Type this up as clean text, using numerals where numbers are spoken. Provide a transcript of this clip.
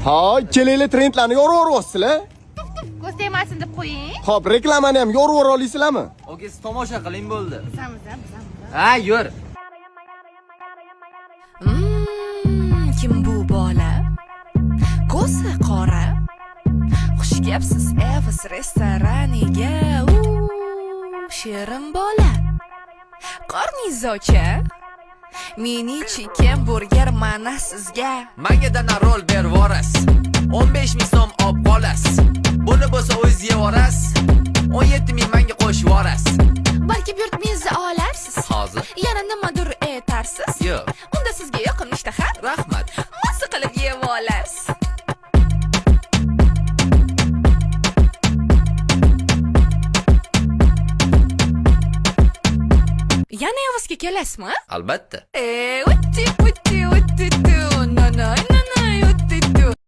Ha, ikkalanglar trendlarni yorib yuryapsizlar. Ko'z tegmasin deb qo'ying. Hop, reklamani ham yorib yura olasizlarmi? Oke, siz tomosha qiling bo'ldi. Bizamiz. Ha, yur. Kim bu bola? Ko'zi qora. Xush kelibsiz Evas restoraniga. Shirin bola. Qornizocha. Mini chicken burger mana sizga. Menga dana rol ber voras. 15 ming so'm olib qolasiz. Buni bo'lsa o'zingiz yeb olasiz. 17 ming menga qo'shib olasiz. Balki buyurtmangizni olarsiz. Hozir. Yana nimadir aytarsiz. Yo'q. Unda sizga yoqim ishtaha. Rahmat. Masa qilib yeb olasiz. Yana Evasga kelasizmi? Albatta. Utti, no.